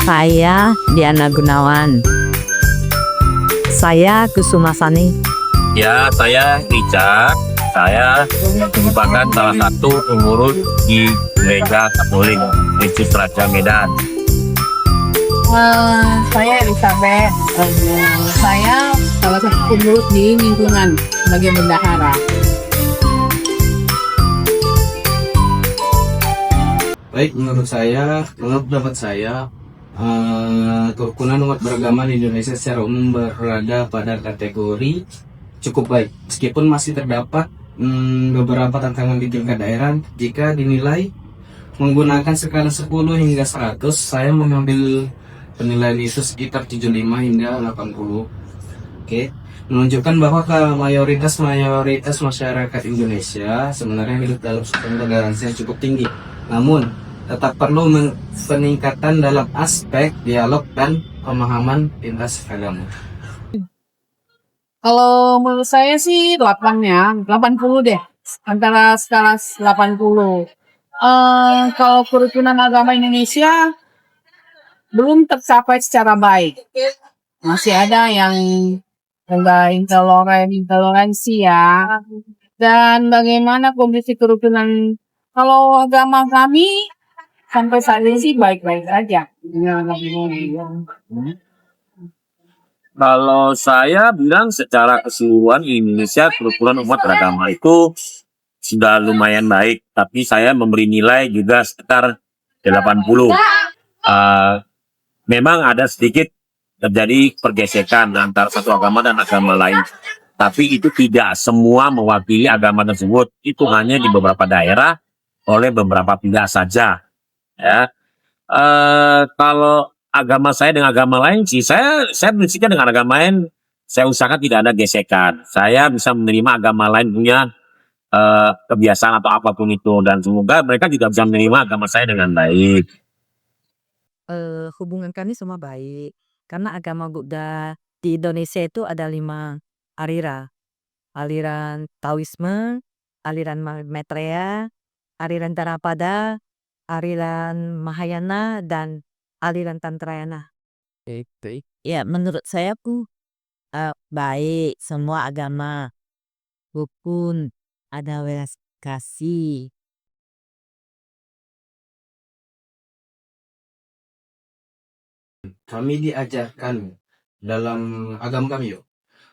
Saya Diana Gunawan. Saya Kusuma Sani. Ya, saya Richard. Saya merupakan salah satu pengurus di Gereja Katolik Yesus Raja Medan. Saya Elizabeth. Saya salah satu pengurus di lingkungan sebagai bendahara. Baik, menurut pendapat saya, kerukunan umat beragama di Indonesia secara umum berada pada kategori cukup baik. Meskipun masih terdapat beberapa tantangan di tingkat daerah, jika dinilai menggunakan skala 10 hingga 100, saya mengambil penilaian itu sekitar 75 hingga 80. Oke, menunjukkan bahwa mayoritas masyarakat Indonesia sebenarnya hidup dalam suasana toleransi yang cukup tinggi. Namun tetap perlu peningkatan dalam aspek dialog dan pemahaman lintas agama. Kalau menurut saya sih 80 deh. Antara skala 80. Kalau kerukunan agama Indonesia belum tercapai secara baik. Masih ada yang intoleransi ya. Dan bagaimana kondisi kerukunan kalau agama kami sampai saat ini sih baik-baik saja. Kalau saya bilang secara keseluruhan Indonesia kerukunan umat beragama itu sudah lumayan baik, tapi saya memberi nilai juga sekitar 80. Memang ada sedikit terjadi pergesekan antara satu agama dan agama lain, tapi itu tidak semua mewakili agama tersebut. Itu hanya di beberapa daerah oleh beberapa pihak saja. Ya, kalau agama saya dengan agama lain sih, saya prinsipnya dengan agama lain, saya usahakan tidak ada gesekan. Saya bisa menerima agama lain punya kebiasaan atau apapun itu, dan semoga mereka juga bisa menerima agama saya dengan baik. Hubungan kami semua baik karena agama Buddha di Indonesia itu ada 5 aliran. Aliran Taoisme, aliran Maitreya, aliran Theravada, aliran Mahayana, dan aliran Tantrayana. Ya, menurut saya baik semua agama, rukun, ada welas kasih. Kami diajarkan dalam agama kami,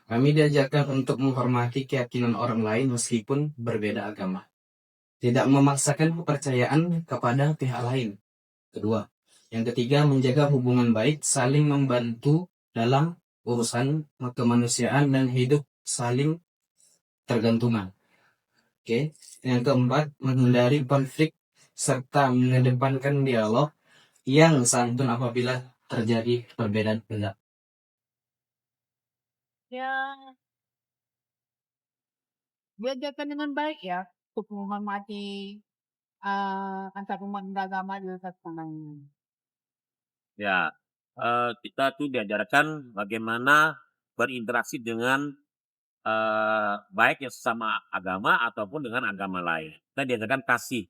kami diajarkan untuk menghormati keyakinan orang lain meskipun berbeda agama. Tidak memaksakan kepercayaan kepada pihak lain. Kedua. Yang ketiga, menjaga hubungan baik, saling membantu dalam urusan kemanusiaan dan hidup saling tergantungan. Oke. Yang keempat, menghindari konflik serta mengedepankan dialog yang santun apabila terjadi perbedaan pendapat. Ya, diajarkan dengan baik ya untuk menghormati antar umat beragama di atas tanah ini. Ya, kita tuh diajarkan bagaimana berinteraksi dengan baik yang sesama agama ataupun dengan agama lain. Kita diajarkan kasih,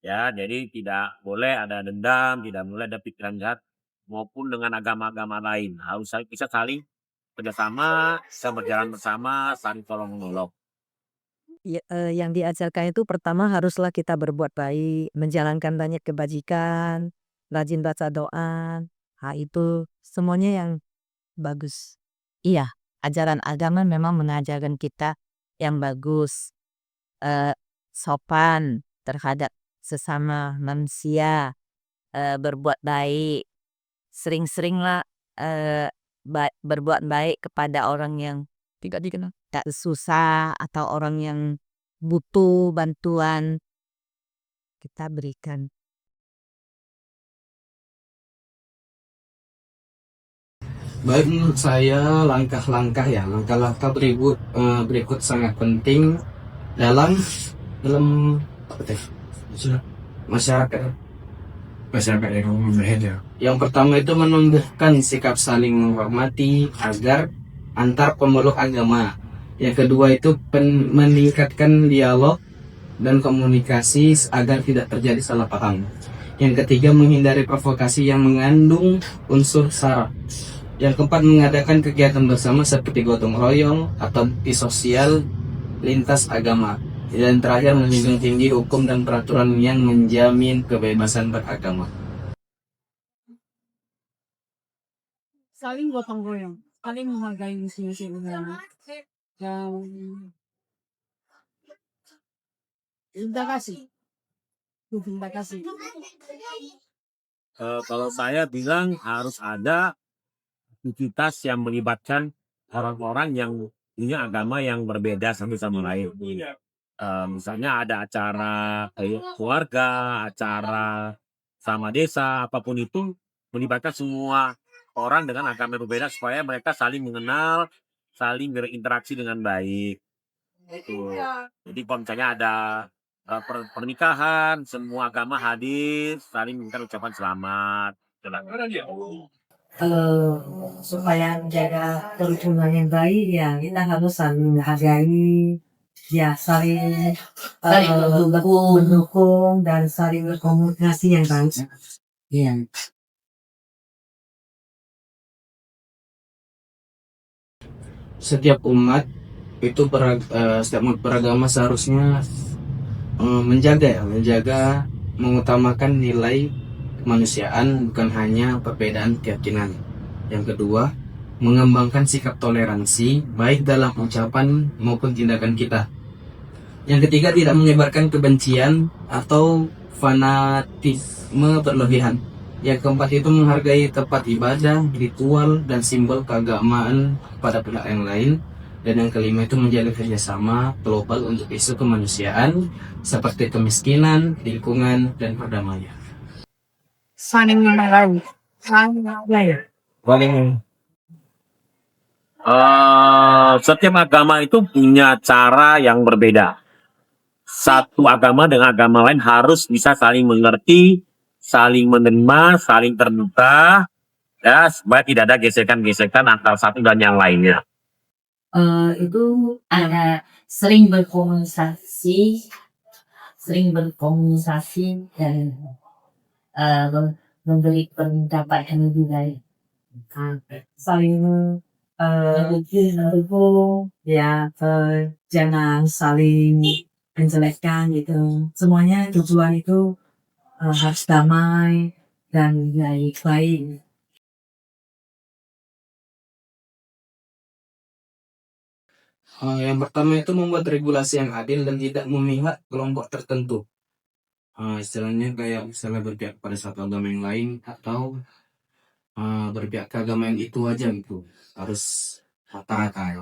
ya. Jadi tidak boleh ada dendam, tidak boleh ada pikiran jahat maupun dengan agama-agama lain. Harus bisa saling kerjasama, bisa berjalan bersama, saling tolong menolong. Yang diajarkan itu pertama haruslah kita berbuat baik, menjalankan banyak kebajikan, rajin baca doa. Itu semuanya yang bagus. Iya, ajaran agama memang mengajarkan kita yang bagus, sopan terhadap sesama manusia, berbuat baik, sering-seringlah berbuat baik kepada orang yang tidak dikenal, tak susah atau orang yang butuh bantuan, kita berikan. Baik, menurut saya langkah-langkah berikut sangat penting dalam masyarakat Yang pertama itu menumbuhkan sikap saling menghormati agar antar pemeluk agama. Yang kedua itu meningkatkan dialog dan komunikasi agar tidak terjadi salah paham. Yang ketiga, menghindari provokasi yang mengandung unsur sara. Yang keempat, mengadakan kegiatan bersama seperti gotong royong atau bakti sosial lintas agama. Dan terakhir, menjunjung tinggi hukum dan peraturan yang menjamin kebebasan beragama. Saling gotong royong, saling menghargai misi-misi agama. Dan terima kasih. Terima kasih. Kalau saya bilang harus ada aktivitas yang melibatkan orang-orang yang punya agama yang berbeda satu sama lain. Misalnya ada acara keluarga, acara sama desa, apapun itu melibatkan semua orang dengan agama yang berbeda supaya mereka saling mengenal, saling berinteraksi dengan baik. Itu. Jadi kalau misalnya ada pernikahan, semua agama hadir, saling minta ucapan selamat. Kalau supaya menjaga kerukunan yang baik ya kita harus saling menghargai, ya saling mendukung dan saling berkomunikasi yang baik. Iya. Setiap umat itu setiap umat beragama seharusnya menjaga mengutamakan nilai kemanusiaan, bukan hanya perbedaan keyakinan. Yang kedua, mengembangkan sikap toleransi baik dalam ucapan maupun tindakan kita. Yang ketiga, tidak menyebarkan kebencian atau fanatisme berlebihan. Yang keempat itu menghargai tempat ibadah, ritual, dan simbol keagamaan pada pihak yang lain. Dan yang kelima itu menjalin kerjasama global untuk isu kemanusiaan seperti kemiskinan, lingkungan, dan perdamaian. Saling menghargai. Saling menghargai. Setiap agama itu punya cara yang berbeda. Satu agama dengan agama lain harus bisa saling mengerti, saling menerima, saling terbuka, ya supaya tidak ada gesekan-gesekan antara satu dan yang lainnya. Itu Ada sering berkomunikasi dan memberi pendapat yang lebih baik. saling mendukung, ya jangan saling menjelekkan gitu. Semuanya tujuan itu harus damai dan baik-baik. Yang pertama itu membuat regulasi yang adil dan tidak memihak kelompok tertentu. Istilahnya kayak misalnya berpihak pada satu agama yang lain atau berpihak ke agama yang itu aja gitu. Harus rata-rata.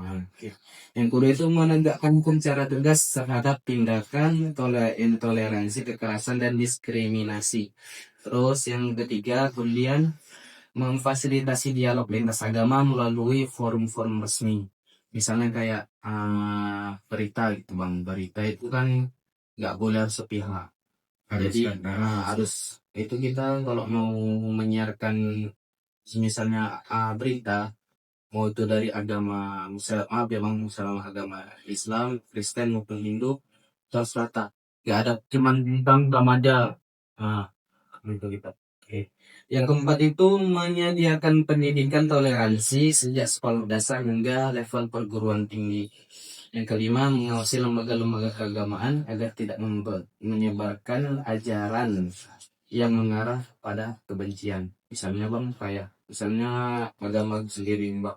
Yang kedua itu menegakkan hukum secara tegas terhadap tindakan intoleransi, kekerasan, dan diskriminasi. Terus yang ketiga kemudian memfasilitasi dialog lintas agama melalui forum-forum resmi. Misalnya kayak berita gitu bang, berita itu kan nggak boleh sepihak. Jadi harus itu kita kalau mau menyiarkan misalnya berita mau itu dari agama misalnya agama Islam, Kristen maupun Hindu terus rata, nggak ada cuman tentang Ramadan. Itu kita. Oke. Yang keempat itu menyediakan pendidikan toleransi sejak sekolah dasar hingga level perguruan tinggi. Yang kelima, mengawasi lembaga-lembaga keagamaan agar tidak menyebarkan ajaran yang mengarah pada kebencian. Misalnya bang, kayak misalnya agama sendiri bang.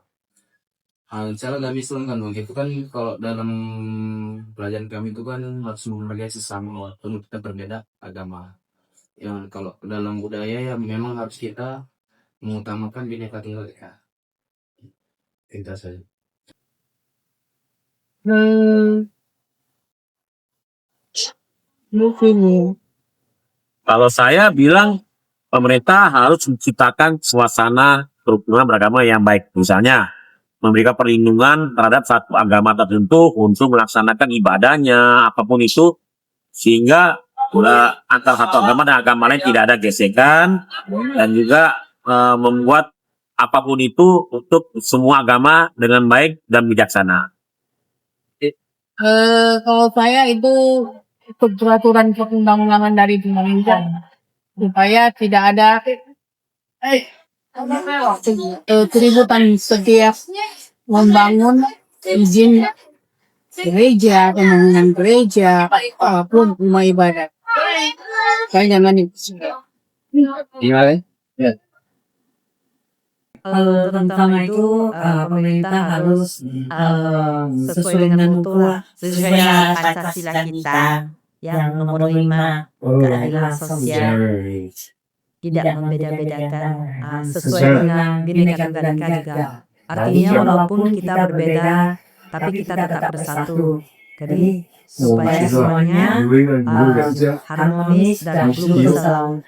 Misalnya agama Islam kan bang, itu kan kalau dalam pelajaran kami itu kan harus menghargai sesama walaupun kita berbeda agama. Yang kalau dalam budaya ya memang harus kita mengutamakan Bhinneka Tunggal Ika. Itu saja. Kalau saya bilang pemerintah harus menciptakan suasana kerukunan beragama yang baik. Misalnya memberikan perlindungan terhadap satu agama tertentu untuk melaksanakan ibadahnya, apapun itu, sehingga antara satu agama dan agama lain tidak ada gesekan, dan juga membuat apapun itu untuk semua agama dengan baik dan bijaksana. Kalau saya itu peraturan perundang-undangan dari pemerintah supaya tidak ada keributan setiap membangun izin gereja, pembangunan gereja, apapun rumah ibadat. Saya jangan itu. Gimana? Terutama itu pemerintah harus sesuai dengan mutu lah, sesuai dengan Pancasila kita yang nomor 5, keadilan sosial, tidak membeda-bedakan, sesuai dengan Bhinneka Tunggal Ika juga. Artinya walaupun kita berbeda, tapi kita tetap bersatu. Jadi supaya semuanya harmonis dan lurus dalam